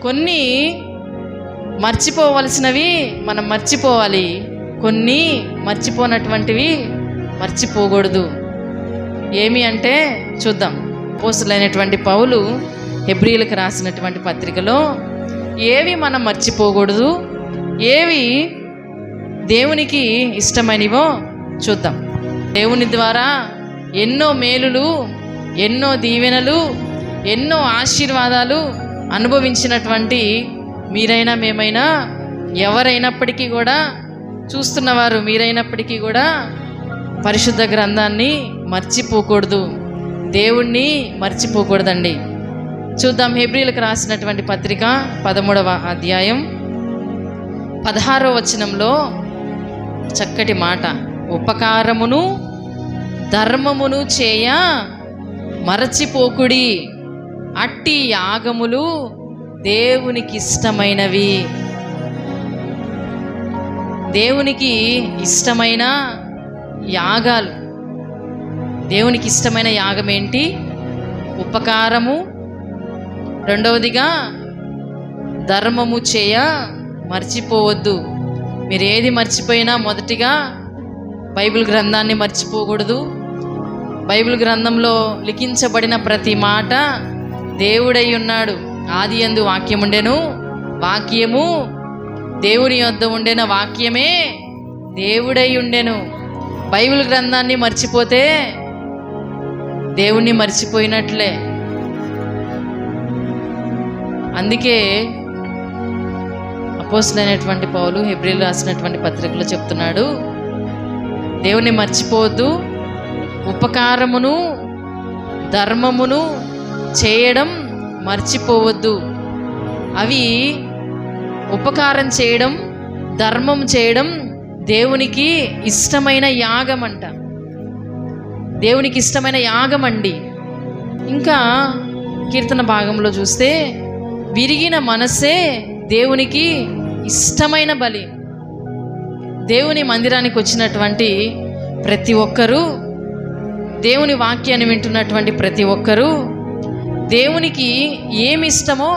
కొన్ని మర్చిపోవలసినవి మనం మర్చిపోవాలి, కొన్ని మర్చిపోనటువంటివి మర్చిపోకూడదు. ఏమి అంటే చూద్దాం. అపోస్తలుడైనటువంటి పౌలు హెబ్రీయులకు రాసినటువంటి పత్రికలో ఏవి మనం మర్చిపోకూడదు, ఏవి దేవునికి ఇష్టమైనవో చూద్దాం. దేవుని ద్వారా ఎన్నో మేలులు, ఎన్నో దీవెనలు, ఎన్నో ఆశీర్వాదాలు అనుభవించినటువంటి మీరైనా మేమైనా ఎవరైనప్పటికీ కూడా, చూస్తున్నవారు మీరైనప్పటికీ కూడా పరిశుద్ధ గ్రంథాన్ని మర్చిపోకూడదు, దేవుణ్ణి మర్చిపోకూడదండి. చూద్దాం. హెబ్రీయులకు రాసినటువంటి పత్రిక 13వ అధ్యాయం 16వ వచనంలో చక్కటి మాట, ఉపకారమును ధర్మమును చేయ మరచిపోకుడి, అట్టి యాగములు దేవునికి ఇష్టమైనవి. దేవునికి ఇష్టమైన యాగాలు, దేవునికి ఇష్టమైన యాగం ఏంటి? ఉపకారము, రెండవదిగా ధర్మము చేయ మర్చిపోవద్దు. మీరు ఏది మర్చిపోయినా మొదటిగా బైబిల్ గ్రంథాన్ని మర్చిపోకూడదు. బైబిల్ గ్రంథంలో లిఖించబడిన ప్రతి మాట దేవుడై ఉన్నాడు. ఆది యందు వాక్యం ఉండెను, వాక్యము దేవుని యొద్ద ఉండెన, వాక్యమే దేవుడై ఉండెను. బైబిల్ గ్రంథాన్ని మర్చిపోతే దేవుణ్ణి మర్చిపోయినట్లే. అందుకే అపోస్తలుడైనటువంటి పౌలు హెబ్రీయులు రాసినటువంటి పత్రికలో చెప్తున్నాడు, దేవుణ్ణి మర్చిపోవద్దు, ఉపకారమును ధర్మమును చేయడం మర్చిపోవద్దు. అవి ఉపకారం చేయడం, ధర్మం చేయడం దేవునికి ఇష్టమైన యాగం అంట. దేవునికి ఇష్టమైన యాగం అండి. ఇంకా కీర్తన భాగంలో చూస్తే విరిగిన మనస్సే దేవునికి ఇష్టమైన బలి. దేవుని మందిరానికి వచ్చినటువంటి ప్రతి ఒక్కరూ, దేవుని వాక్యాన్ని వింటున్నటువంటి ప్రతి ఒక్కరూ దేవునికి ఏమి ఇష్టమో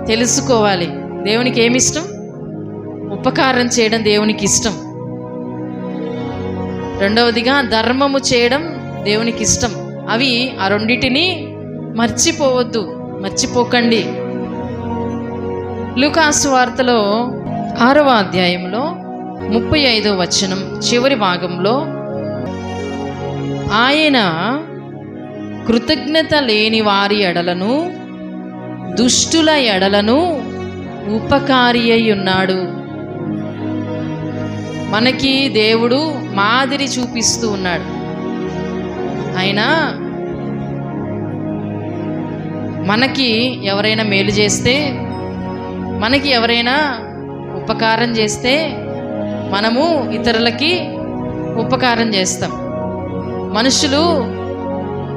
తెలుసుకోవాలి. దేవునికి ఏమి ఇష్టం? ఉపకారం చేయడం దేవునికి ఇష్టం. రెండవదిగా ధర్మము చేయడం దేవునికి ఇష్టం. అవి ఆ రెండిటిని మర్చిపోవద్దు, మర్చిపోకండి. లూకాసు వార్తలో 6వ అధ్యాయంలో 35వ వచనం చివరి భాగంలో, ఆయన కృతజ్ఞత లేని వారి ఎడలను దుష్టుల ఎడలను ఉపకారి అయి ఉన్నాడు. మనకి దేవుడు మాదిరి చూపిస్తూ ఉన్నాడు. ఆయన మనకి ఎవరైనా మేలు చేస్తే, మనకి ఎవరైనా ఉపకారం చేస్తే మనము ఇతరులకి ఉపకారం చేస్తాం. మనుషులు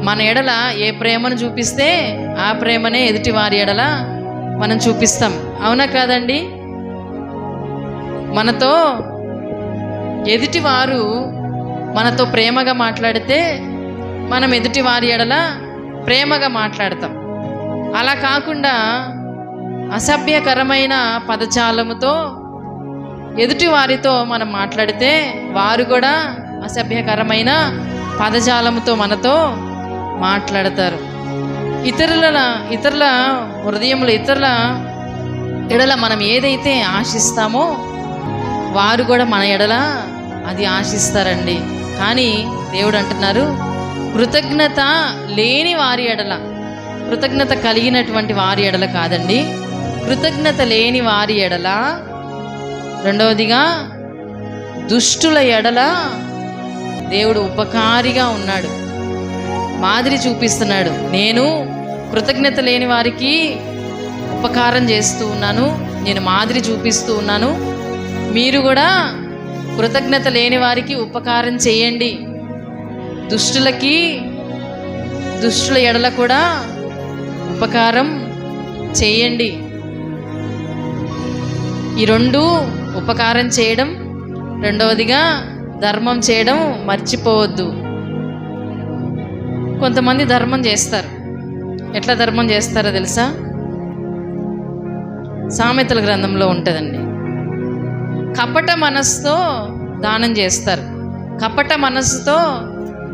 మన ఎడల ఏ ప్రేమను చూపిస్తే ఆ ప్రేమనే ఎదుటి వారి ఎడల మనం చూపిస్తాం. అవునా కాదండి? మనతో ఎదుటివారు మనతో ప్రేమగా మాట్లాడితే మనం ఎదుటి వారి ఎడల ప్రేమగా మాట్లాడతాం. అలా కాకుండా అసభ్యకరమైన పదజాలముతో ఎదుటి వారితో మనం మాట్లాడితే వారు కూడా అసభ్యకరమైన పదజాలముతో మనతో మాట్లాడతారు. ఇతరుల హృదయంలో, ఇతరుల ఎడల మనం ఏదైతే ఆశిస్తామో వారు కూడా మన ఎడల అది ఆశిస్తారండి. కానీ దేవుడు అంటున్నారు, కృతజ్ఞత లేని వారి ఎడల, కృతజ్ఞత కలిగినటువంటి వారి ఎడల కాదండి, కృతజ్ఞత లేని వారి ఎడల, రెండవదిగా దుష్టుల ఎడల దేవుడు ఉపకారిగా ఉన్నాడు, మాదిరి చూపిస్తున్నాడు. నేను కృతజ్ఞత లేని వారికి ఉపకారం చేస్తూ ఉన్నాను, నేను మాదిరి చూపిస్తూ ఉన్నాను. మీరు కూడా కృతజ్ఞత లేని వారికి ఉపకారం చేయండి. దుష్టుల ఎడల కూడా ఉపకారం చేయండి. ఈ రెండు, ఉపకారం చేయడం, రెండవదిగా ధర్మం చేయడం మర్చిపోవద్దు. కొంతమంది ధర్మం చేస్తారు. ఎట్లా ధర్మం చేస్తారో తెలుసా? సామెతల గ్రంథంలో ఉంటుందండి. కపట మనస్సుతో దానం చేస్తారు, కపట మనస్సుతో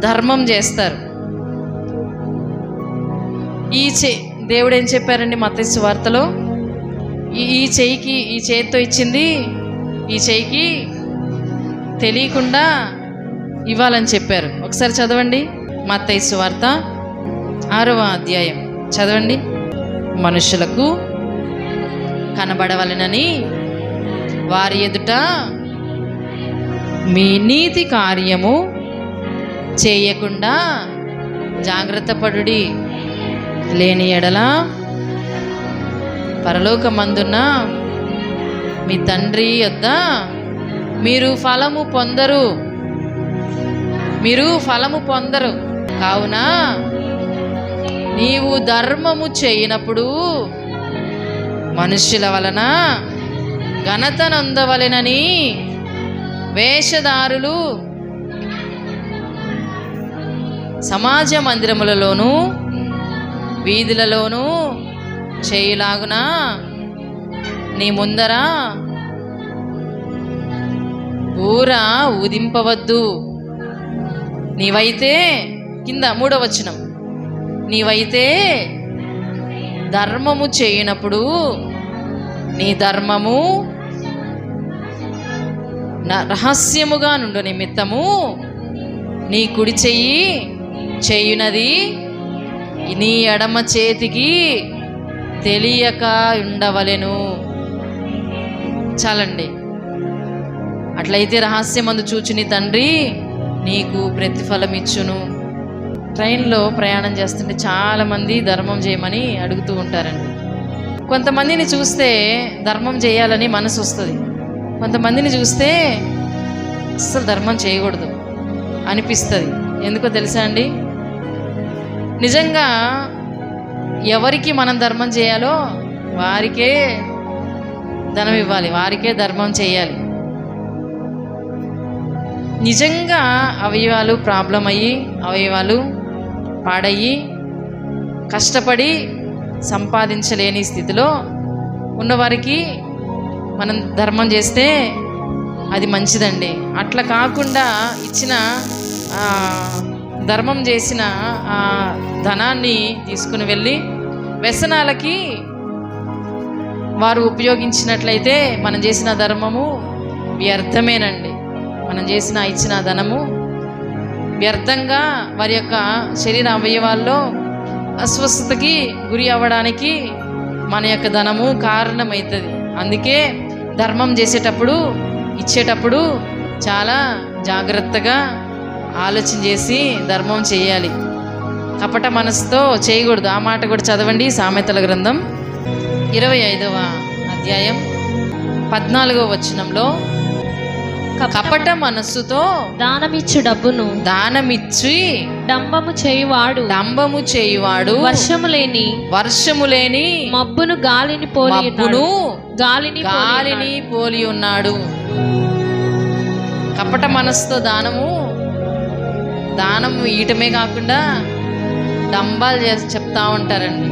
ధర్మం చేస్తారు. దేవుడు ఏం చెప్పారండి మత్తయి సువార్తలో? ఈ చేతితో ఇచ్చింది ఈ చేయికి తెలియకుండా ఇవ్వాలని చెప్పారు. ఒకసారి చదవండి మత్తయి సువార్త 6వ అధ్యాయం చదవండి. మనుషులకు కనబడవలెనని వారి ఎదుట మీ నీతి కార్యము చేయకుండా జాగ్రత్త పడుడి. లేని ఎడల పరలోకమందున్న మీ తండ్రి యొద్ద మీరు ఫలము పొందరు. కావున నీవు ధర్మము చేయనప్పుడు మనుష్యుల వలన ఘనత నొందవలెనని వేషధారులు సమాజ మందిరములలోనూ వీధులలోనూ చేయులాగున నీ ముందర ఊర ఊదింపవద్దు. నీవైతే కింద 3వ వచనం, నీవైతే ధర్మము చేయనప్పుడు నీ ధర్మము రహస్యముగా నుండు నిమిత్తము నీ కుడి చెయ్యి చేయునది నీ ఎడమ చేతికి తెలియక ఉండవలెను. చాలండి. అట్లయితే రహస్యమందు చూచి నీ తండ్రి నీకు ప్రతిఫలం ఇచ్చును. ట్రైన్లో ప్రయాణం చేస్తుంటే చాలామంది ధర్మం చేయమని అడుగుతూ ఉంటారండి. కొంతమందిని చూస్తే ధర్మం చేయాలని మనసు వస్తుంది, కొంతమందిని చూస్తే అస్సలు ధర్మం చేయకూడదు అనిపిస్తుంది. ఎందుకో తెలుసా అండి? నిజంగా ఎవరికి మనం ధర్మం చేయాలో వారికే ధనం ఇవ్వాలి, వారికే ధర్మం చేయాలి. నిజంగా అవయవాలు ప్రాబ్లం అయ్యి అవయవాలు పాడయ్యి కష్టపడి సంపాదించలేని స్థితిలో ఉన్నవారికి మనం ధర్మం చేస్తే అది మంచిదండి. అట్లా కాకుండా ఇచ్చిన ధర్మం చేసిన ఆ ధనాన్ని తీసుకుని వెళ్ళి వ్యసనాలకి వారు ఉపయోగించినట్లయితే మనం చేసిన ధర్మము వ్యర్థమేనండి. మనం ఇచ్చిన ధనము వ్యర్థంగా వారి యొక్క శరీర అవయవాల్లో అస్వస్థతకి గురి అవ్వడానికి మన యొక్క ధనము కారణమవుతుంది. అందుకే ధర్మం చేసేటప్పుడు ఇచ్చేటప్పుడు చాలా జాగ్రత్తగా ఆలోచన చేసి ధర్మం చేయాలి. కపట మనసుతో చేయకూడదు. ఆ మాట కూడా చదవండి. సామెతల గ్రంథం 25వ అధ్యాయం 14వ వచనంలో కపట మనస్సుతో దానమిచ్చు డంబము చేయువాడు వర్షము లేని మబ్బును గాలిని పోలి ఉన్నాడు. కపట మనస్సుతో దానము ఇయటమే కాకుండా డంబాలు చేసి చెప్తా ఉంటారండి.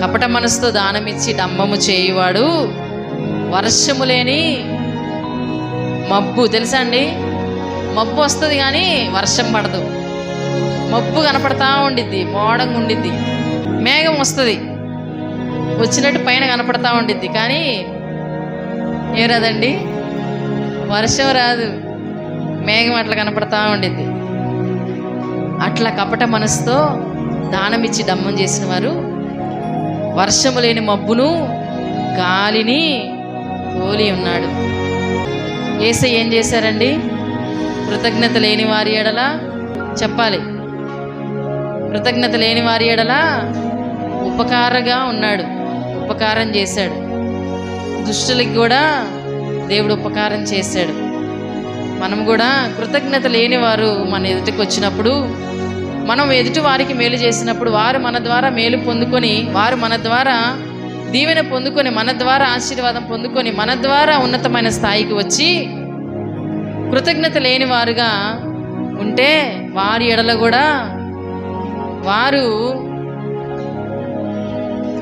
కపట మనసుతో దానమిచ్చి డంబము చేయువాడు వర్షము లేని మబ్బు. తెలుసా అండి? మబ్బు వస్తుంది కానీ వర్షం పడదు. మబ్బు కనపడతా ఉండిద్ది, మోడంగా ఉండిద్ది. మేఘం వస్తుంది, వచ్చినట్టు పైన కనపడతా ఉండిద్ది, కానీ ఏం రాదండి, వర్షం రాదు. మేఘం అట్లా కనపడతా ఉండిద్ది. అట్లా కపట మనసుతో దానమిచ్చి డంబం చేసిన వారు వర్షము లేని మబ్బును గాలిని పోలి ఉన్నాడు. యేసయ్య ఏం చేశారండి? కృతజ్ఞత లేని వారి ఎడల చెప్పాలి, కృతజ్ఞత లేని వారి ఎడల ఉపకారగా ఉన్నాడు, ఉపకారం చేశాడు. దుష్టులకి కూడా దేవుడు ఉపకారం చేశాడు. మనం కూడా కృతజ్ఞత లేని వారు మన ఎదుటికి వచ్చినప్పుడు, మనం ఎదుటి వారికి మేలు చేసినప్పుడు వారు మన ద్వారా మేలు పొందుకొని, వారు మన ద్వారా దీవెన పొందుకొని, మన ద్వారా ఆశీర్వాదం పొందుకొని, మన ద్వారా ఉన్నతమైన స్థాయికి వచ్చి కృతజ్ఞత లేని వారుగా ఉంటే వారి ఎడల కూడా వారు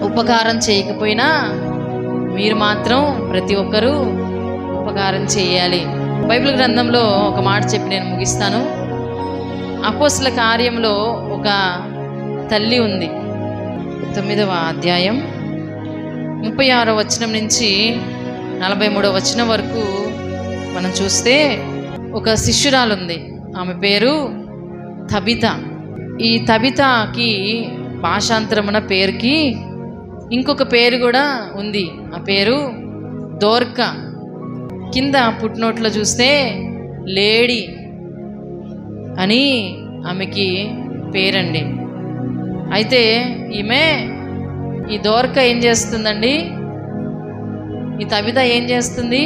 ఉపకారం చేయకపోయినా మీరు మాత్రం ప్రతి ఒక్కరూ ఉపకారం చేయాలి. బైబిల్ గ్రంథంలో ఒక మాట చెప్పి నేను ముగిస్తాను. అపోస్తల కార్యంలో ఒక తల్లి ఉంది. 9వ అధ్యాయం 36వ వచనం నుంచి 43వ వచనం వరకు మనం చూస్తే ఒక శిష్యురాలు ఉంది. ఆమె పేరు తబిత. ఈ తబితకి భాషాంతరమున పేరుకి ఇంకొక పేరు కూడా ఉంది. ఆ పేరు దోర్కా. కింద పుట్టినోట్లో చూస్తే లేడీ అని ఆమెకి పేరండి. అయితే ఈ దోర్కా ఏం చేస్తుందండి? ఈ తబిత ఏం చేస్తుంది?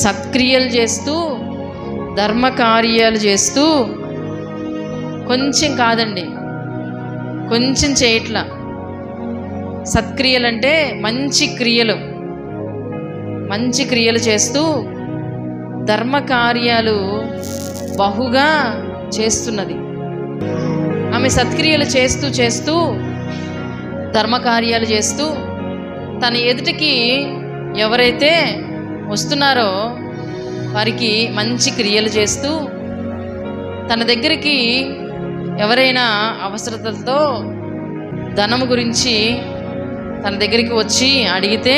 సత్క్రియలు చేస్తూ, ధర్మకార్యాలు చేస్తూ, కొంచెం కాదండి, కొంచెం చేయట్లా. సత్క్రియలు అంటే మంచి క్రియలు చేస్తూ ధర్మకార్యాలు బహుగా చేస్తున్నది. ఆమె సత్క్రియలు చేస్తూ ధర్మకార్యాలు చేస్తూ తన ఎదుటికి ఎవరైతే వస్తున్నారో వారికి మంచి క్రియలు చేస్తూ, తన దగ్గరికి ఎవరైనా అవసరతలతో ధనము గురించి తన దగ్గరికి వచ్చి అడిగితే